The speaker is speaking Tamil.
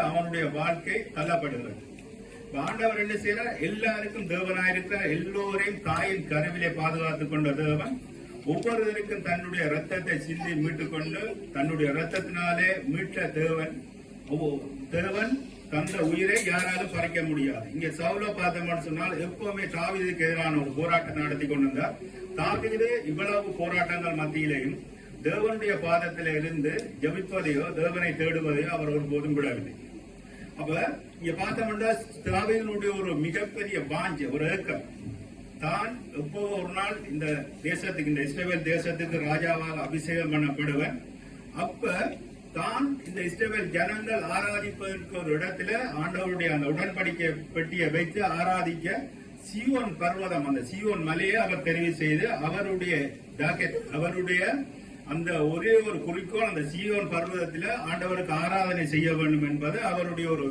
அவனுடைய வாழ்க்கை தள்ளப்படுகிறது. ஆண்டவர் என்ன செய்யறார்? எல்லாருக்கும் தேவனாயிருக்கிறார். எல்லோரையும் தாயின் கருவிலே பாதுகாத்துக் கொண்ட தேவன் ஒவ்வொருவருக்கும் தன்னுடைய ரத்தத்தை சிந்தி மீட்டுக் கொண்டு தன்னுடைய ரத்தத்தினாலே மீட்ட தேவன் தந்த உயிரை யாராலும் பறிக்க முடியாது. இங்க சவுல பார்த்தோம்னு சொன்னால் எப்பவுமே தாவீதுக்கு எதிரான ஒரு போராட்டம் நடத்தி கொண்டிருந்தார். தாவீது இவ்வளவு போராட்டங்கள் மத்தியிலேயும் தேவனுடைய பாதத்தில இருந்து ஜபிப்பதையோ தேவனை தேடுவதையோ அவர் ஒருபோதும் விடவில்லை. அப்ப இங்க பார்த்தோம்னா தாவீதினுடைய ஒரு மிகப்பெரிய வாஞ்சை, ஒரு ஏக்கம், தான் எப்போ ஒரு நாள் இந்த தேசத்துக்கு, இந்த இஸ்ரவேல் தேசத்துக்கு ராஜாவாக அபிஷேகம் பண்ணப்படுவன். அப்ப தான் இந்த இஸ்ரவேல் ஜனங்கள் ஆராதிப்பதற்கு ஒரு இடத்துல ஆண்டவருடைய அந்த உடன்படிக்கை பெட்டியை வைத்து ஆராதிக்க சீயோன் பர்வதம், அந்த சீயோன் மலையை அவர் தெரிவு செய்து அவருடைய அந்த ஒரே ஒரு குறிக்கோள் அந்த சீயோன் பர்வதத்தில் ஆண்டவருக்கு ஆராதனை செய்ய வேண்டும் என்பது அவருடைய ஒரு